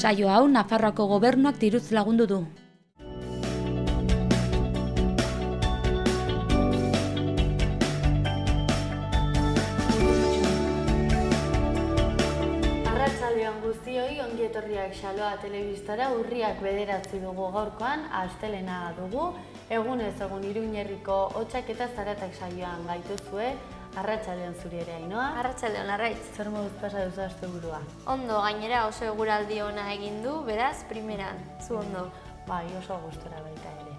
Saio hau Nafarroako gobernuak diruz lagundu du. Arratsaldeon guztioi, ongi etorriak Xaloa telebistara. Urriak 9 dugu gaurkoan, astelena dugu. Egunez egun Iruñerriko hotsak eta zaratak saioan gaituzue. Arratsaldeon zuri ere, Ainhoa. Arratsaldeon, Larraitz. Zer moduz pasa duzu asteburua? Ondo, gainera oso eguraldi ona egin du, beraz, primeran, zu ondo. Bai, oso gustora baita ere.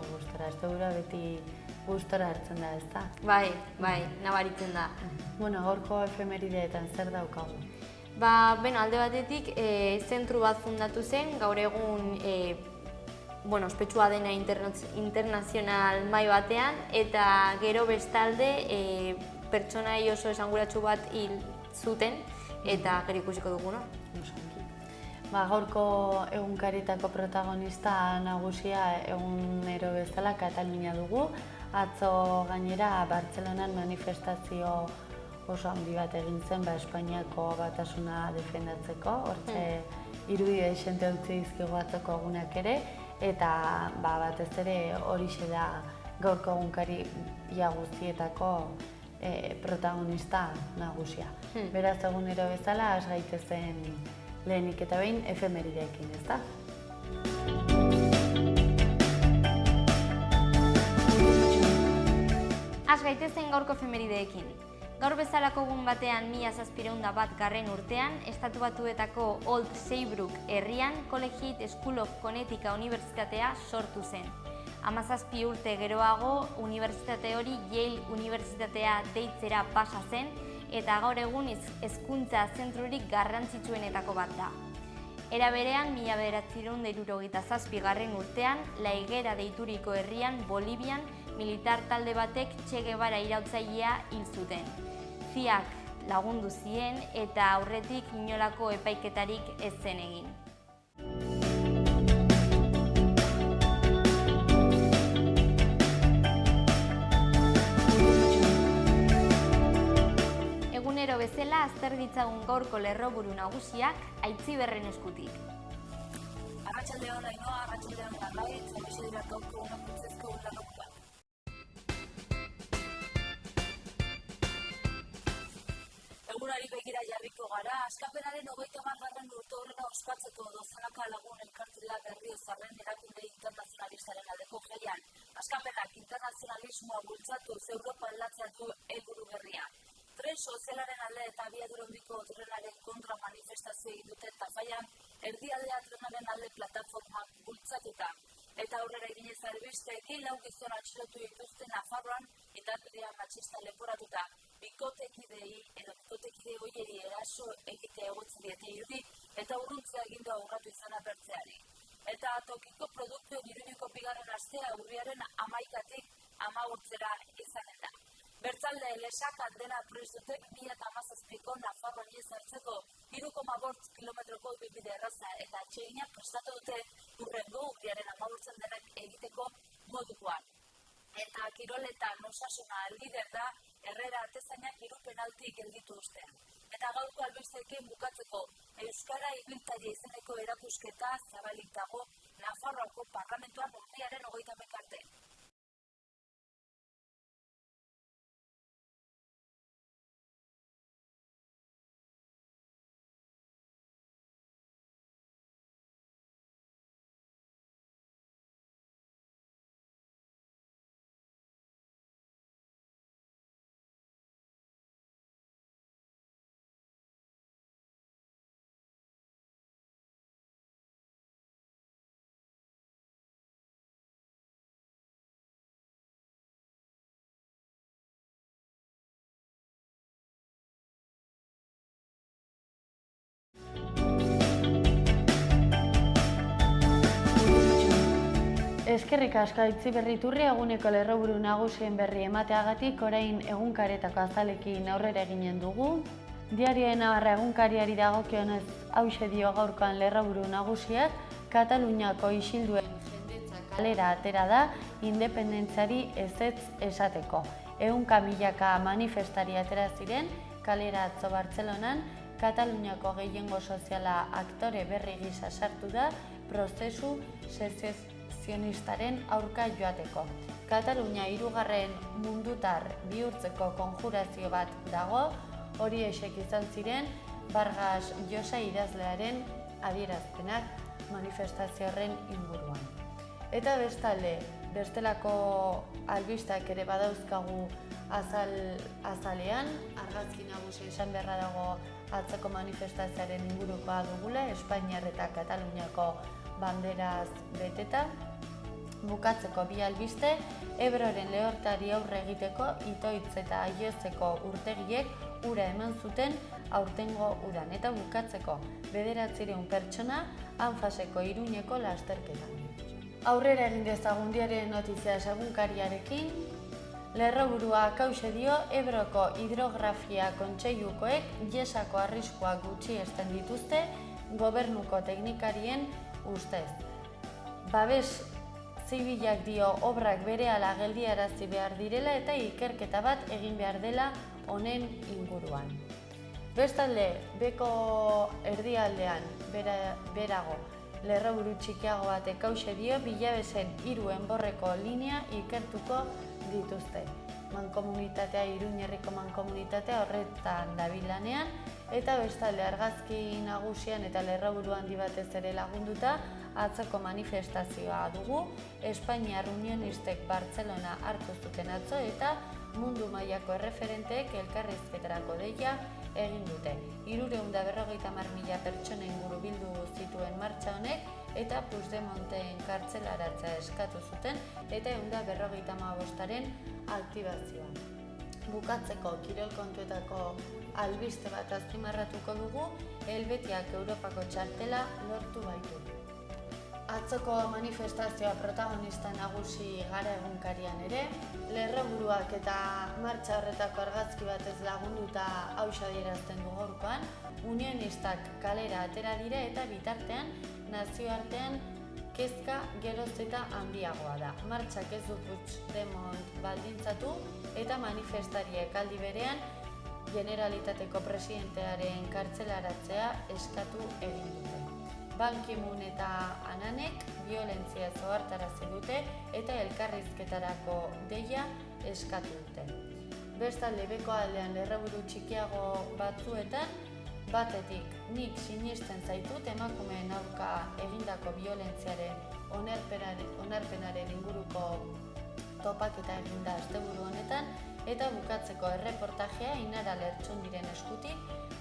Gustora, asteburua beti gustora hartzen da, ezta? Bai, nabaritzen da. Bueno, gaurko efemerideetan zer daukagu? Alde batetik, zentru bat fundatu zen, gaur egun ospetsua dena internazional mai batean, eta gero bestalde pertsonai oso esanguratsu bat hil zuten, eta gero ikusiko duguna. Gaurko egunkaritako protagonista nagusia egunero bezala Katalunia dugu. Atzo gainera Bartzelonan manifestazio oso handi bat egin zen Espainiako batasuna defendatzeko. Hortxe irudi dexente utzi dizkigu atzoko egunak ere, eta batez ere horixe da gaurko egunkaria guztietako protagonista nagusia. Beraz, egunero bezala, has gaitezen lehenik eta behin efemerideekin, ezta? Has gaitezen gaurko efemerideekin. Gaur bezalako egun batean 1701 urtean, Estatu Batuetako Old Saybrook herrian Collegiate School of Connecticut Unibertsitatea sortu zen. 17 urte geroago, unibertsitate hori Yale Unibertsitatea deitzera pasa zen, eta gaur egun hezkuntza zentrorik garrantzitsuenetako bat da. Era berean, 1967 urtean, La Higuera deituriko herrian, Bolivian, militar talde batek Che Guevara iraultzailea hil zuten. Ziak lagundu zien eta aurretik inolako epaiketarik ez zen egin. Egunero bezala azter ditzagun gaurko lerroburu nagusiak Aitziberren eskutik. Arratsaldeon, Ainhoa, arratsaldeon, Larraitz, horixe dira gaurko funtsezko lerroburuak. Egunari begira jarriko gara, askapenaren 30. urteurrena ospatzeko dozenaka lagun elkartela Berriozarren erakunde internazionalistaren aldeko jaian. Askapenak internazionalismoa bultzatuz Europa aldatzea du helburu berria. Tren sozialaren alde eta abiadura handiko trenaren kontra manifestazio egin duten Tafallan, erdialdea trenaren alde plataformak bultzatuta. Eta aurrera eginez albisteekin 4 gizon atxilotu dituzte Nafarroan indarkeria matxista leporatuta. Bikotekide hoieri eraso egitea egotzi diete irudi eta urruntzea egindu aurratu izan apertzeari. Eta tokiko produktuen Iruñeko bigarren astea urriaren 11-tik 15 izanen da. Bertzalde lesak andena prestute 2017ko Nafarroan ezartzeko 3,5 kilometroko ibilbide erraza eta atseginak prestatu dute hurrengo urriaren 15 denak egiteko modukoan. Eta kiroletan osasuna lider da Herrera artezainak 3 penalti gelditu ostean. Eta gaurko albisteekin bukatzeko Euskara ibiltaria izeneko erakusketa zabalik dago Nafarroako Parlamentuan urriaren 21 arte. Eskerrik asko Aitziberri Iturri, eguneko lerroburu nagusien berri emateagatik orain egunkaretako azalekin aurrera eginen dugu. Diario de Navarra egunkariari dagokionez hauxe dio gaurkoan lerroburu nagusiak, Kataluniako isilduen jendetza kalera atera da independentziari ezetz esateko. 100 milaka manifestari atera ziren kalera atzo Bartzelonan Kataluniako gehiengo soziala aktore berri gisa sartu da prozesu sezionistaren aurka joateko. Katalunia hirugarren mundutar bihurtzeko konjurazio bat dago, horiexek izan ziren Vargas Llosa idazlearen adierazpenak manifestazio horren inguruan. Eta bestalde, bestelako albistak ere badauzkagu azalean, argazki nagusi esan beharra dago atzeko manifestazioaren ingurukoa dugula, Espainiar eta Kataluniako banderaz beteta. Bukatzeko bi albiste, Ebroren lehortari aurre egiteko Itoitz eta Aiozeko urtegiek ura eman zuten aurtengo udan. Eta bukatzeko 900 pertsona Anfaseko Iruñeko lasterketan. Aurrera egin dezagun Diario Noticias egunkariarekin, lerroburua kauxe dio Ebroko hidrografia kontseilukoek Iesako arriskuak gutxiesten dituzte gobernuko teknikarien ustez. Babes zibilak dio obrak berehala geldiarazi behar direla eta ikerketa bat egin behar dela honen inguruan. Bestalde, beko erdialdean berago lerroburu txikiago batek kauxe dio Bilabezen 3 enborreko linea ikertuko dituzte. Mankomunitatea, Iruñerriko mankomunitatea horretan dabilanean, eta bestalde argazki nagusian eta lerroburu handi batez ere lagunduta atzeko manifestazioa dugu, Espainiar Unionistek Bartzelona hartu zuten atzo eta mundu mailako erreferenteek elkarrizketarako deia egin dute. 350.000 pertsona inguru bildu zituen martxa honek eta Puigdemonten kartzelaratzea eskatu zuten eta 155aren aktibazioa. Bukatzeko kirol kontuetako albiste bat azpimarratuko dugu, Helvetiak Europako txartela lortu baitu. Atzoko manifestazioa protagonista nagusi gara egunkarian ere, lerroburuak eta martxa horretako argazki batez lagunduta hauxe adierazten du gaurkoan, unionistak kalera atera dira eta bitartean nazioartean kezka geroz eta handiagoa da. Martxak ez du Puigdemont baldintzatu eta manifestariek aldi berean Generalitateko presidentearen kartzelaratzea eskatu egin dute. Ban Ki-moon eta Ananek violentzia ohartarazi dute eta elkarrizketarako deia eskatu dute. Bestalde, beko aldean lerroburu txikiago batzuetan, batetik nik sinisten zaitut emakumeen aurka egindako violentziaren onarpenaren inguruko topaketa eginda asteburu honetan, eta bukatzeko erreportajea Inara Lertxundiren eskutik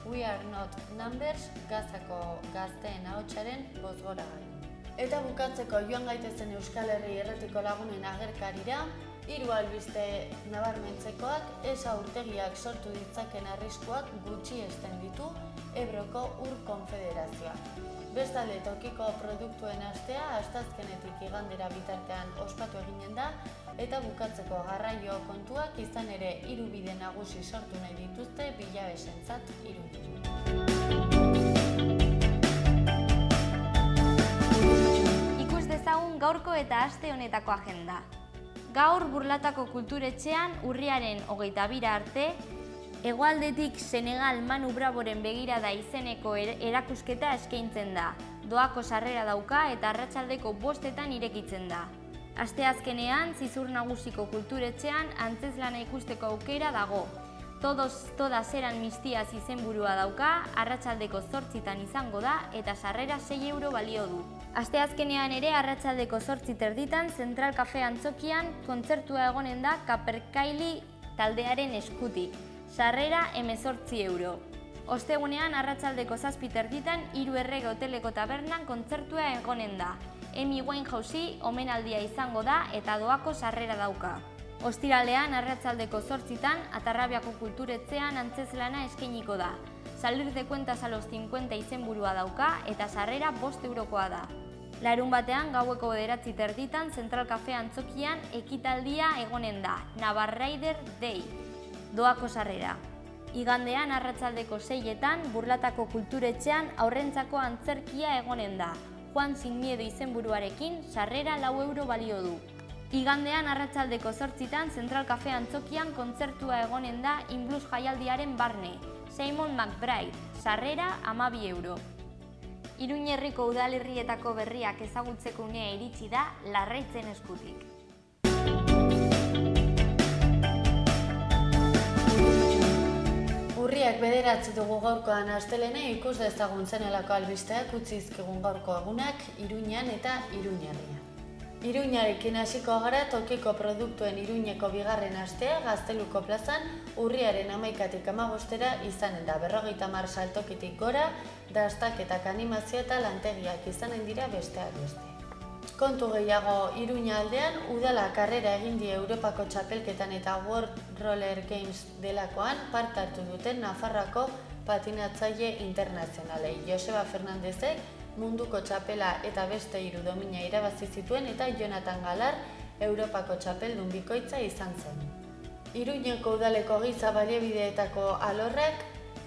We Are Not Numbers Gazako gazteen ahotsaren bozgoragai. Eta bukatzeko joan gaitezen Euskal Herri Irratiko lagunen agerkarira, 3 albiste nabarmentzekoak esa urtegiak sortu ditzaken arriskuak gutxiesten ditu Ebroko Ur Konfederazioak. Bestalde, tokiko produktuen astea asteazkenetik igandera bitartean ospatu eginen da, eta bukatzeko garraio kontuak izan ere 3 bide nagusi sortu nahi dituzte Bilabesentzat Iruñan. Ikus dezagun gaurko eta aste honetako agenda. Gaur Burlatako Kulturetxean urriaren 22 arte, hegoaldetik Senegal Manu Braboren begirada izeneko erakusketa eskaintzen da. Doako sarrera dauka eta arratsaldeko 5etan irekitzen da. Asteazkenean, Zizur Nagusiko Kulturetxean antzeslana ikusteko aukera dago. Todas eran mistiaz izenburua dauka, arratsaldeko 8etan izango da eta sarrera 6 euro balio du. Asteazkenean ere arratsaldeko 8:30 Zentral Kafe Antzokian kontzertua egonen da Kaperkaili taldearen eskutik. Sarrera 18 euro. Ostegunean arratsaldeko 7:30 Hiru Errege Hoteleko tabernan kontzertua egonen da. Amy Winehousei omenaldia izango da eta doako sarrera dauka. Ostiralean arratsaldeko 8etan Atarrabiako Kulturetxean antzeslana eskainiko da. Salir de cuentas a los 50 izenburua dauka eta sarrera 5 eurokoa da. Larunbatean gaueko 9:30 Zentral Kafe Antzokian ekitaldia egonen da, Navarraider Day, doako sarrera. Igandean arratsaldeko 6etan Burlatako Kulturetxean aurrentzako antzerkia egonen da, Juan Sin Miedo izenburuarekin sarrera 4 euro balio du. Igandean arratsaldeko 8:00 Zentral Cafe antzokian kontzertua egonen da Inblues jaialdiaren barne. Simon McBride, sarrera 12 euro. Iruñerriko udalerrietako berriak ezagutzeko unea iritsi da Larraitzen eskutik. Urriak 9 dugu gaurkoan astelene ikus dezagun zenelako albisteak utzi dizkigun gaurko egunak Iruñan eta Iruñerrian. Iruñarekin hasiko gara tokiko produktuen Iruñeko bigarren astea Gazteluko plazan urriaren 11tik 15era izanen da 50 saltokitik gora, dastaketak, animazio eta lantegiak izanen dira besteak beste. Kontu gehiago Iruña aldean, udala karrera egin die Europako txapelketan eta World Roller Games delakoan parte hartu duten Nafarroako patinatzaile internazionalei. Joseba Fernandezek munduko txapela eta beste 3 domina irabazi zituen eta Jonathan Galar Europako txapeldun bikoitza izan zen. Iruñeko udaleko giza baliabideetako alorrak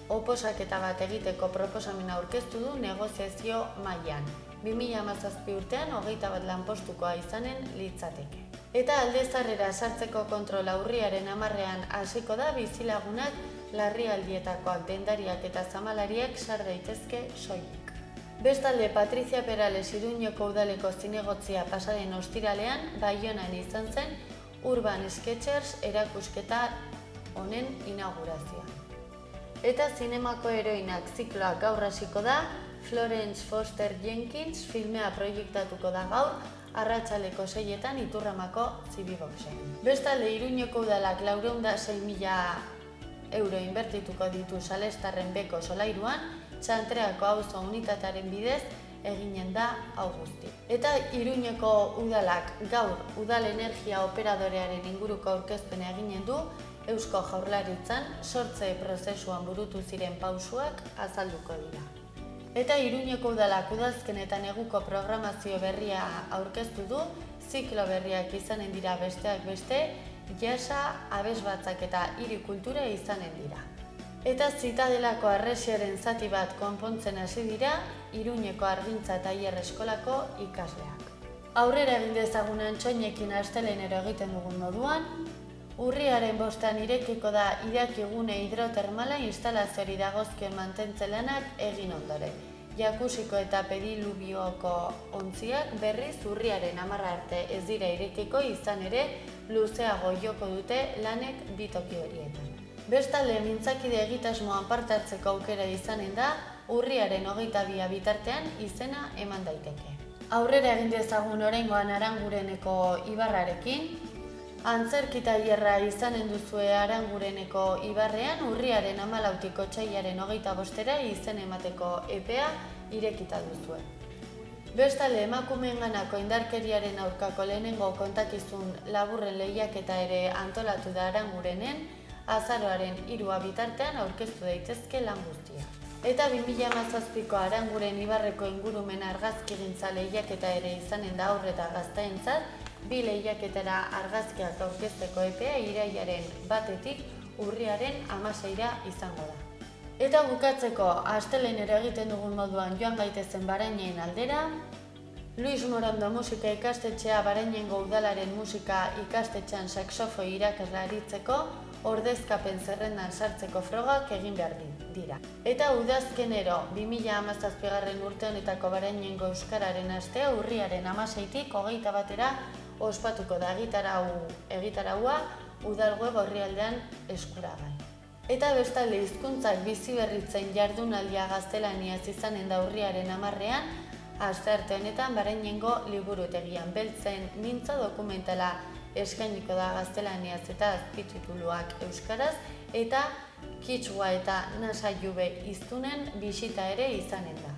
oposaketa bat egiteko proposamena aurkeztu du negoziazio mailan. 2017 urtean 21 lanpostukoa izanen litzateke. Eta alde zarrera sartzeko kontrola urriaren 10ean hasiko da bizilagunak larrialdietakoak, dendariak eta zamalariak sar daitezke soilik. Bestalde, Patricia Perales Iruñeko udaleko zinegotzia pasaden ostiralean Baionan izan zen Urban Sketchers erakusketa honen inaugurazioa. Eta zinemako heroinak zikloak gaur hasiko da, Florence Foster Jenkins filmea proiektatuko da gaur, arratsaldeko 6etan Iturramako Zibiboxen. Bestalde, Iruñeko udalak 406.000 euro inbertituko ditu Salestarren beko solairuan, Txantreako auzo unitatearen bidez eginen da hau guzti. Eta Iruñeko udalak gaur udal energia operadorearen inguruko aurkezpena eginen du Eusko Jaurlaritzan sortze prozesuan burutu ziren pausuak azalduko dira. Eta Iruñeko udalak udazkenetan neguko programazio berria aurkeztu du, ziklo berriak izanen dira besteak beste, jasa, abesbatzak eta hiri kultura izanen dira. Eta Zitadelako arresiaren zati bat konpontzen hasi dira Iruñeko argintza tailer eskolako ikasleak. Aurrera egin dezagun Antsoinekin astelenero egiten dugun moduan, urriaren 5ean irekiko da irakigune hidrotermala instalazioari dagozkion mantentze lanak egin ondoren. Jakusiko eta pedilubioko ontziak berriz urriaren 10 arte ez dira irekiko izan ere luzeago joko dute lanek bi toki horietan. Bestalde, mintzakide egitasmoan parte hartzeko aukera izanen da, urriaren 22 bitartean izena eman daiteke. Aurrera egin dezagun oraingoan Arangureneko ibarrarekin, antzerki tailerra izanen duzue Arangureneko ibarrean urriaren 14tik otsailaren 25era izen emateko epea irekita duzue. Bestalde, emakumeenganako indarkeriaren aurkako lehenengo kontakizun laburren lehiaketa ere antolatu da Arangurenen, azaroaren 3 bitartean aurkeztu daitezke lan guztia. Eta 2017ko Aranguren ibarreko ingurumen argazkigintza lehiaketa ere izanen da haur eta gazteentzat, 2 lehiaketara argazkiak aurkezteko epea irailaren 1etik urriaren 16era izango da. Eta bukatzeko, astelenero egiten dugun moduan joan gaitezen Barainen aldera, Luis Morondo musika ikastetxea Barainengo udalaren musika ikastetxean saxofoi irakasle aritzeko ordezkapen zerrendan sartzeko frogak egin behar dira. Eta udazkenero 2017 urte honetako Barainengo euskararen astea urriaren 16tik 21era ospatuko da egitaraua udal web orrialdean eskuragai. Eta bestalde hizkuntzak biziberritzen jardunaldia gaztelaniaz izanen da urriaren 10ean, astearte honetan Barainengo liburutegian beltzen mintza dokumentala eskainiko da gaztelaniaz eta azpitituluak euskaraz eta Kitzua eta Nasa Jube hiztunen bisita ere izanen da.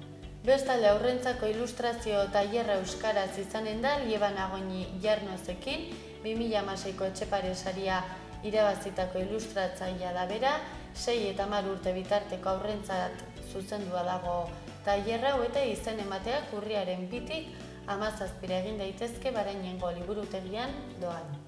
Bestalde aurrentzako ilustrazio tailerra euskaraz izanen da Lieban Agoni Jarnozekin 2016ko Etxepare saria irabazitako ilustratzailea da bera, 6 eta 10 urte bitarteko aurrentzat zuzendua dago tailerra eta izen emateak urriaren 2tik 17 egin daitezke Barainengo liburutegian doan.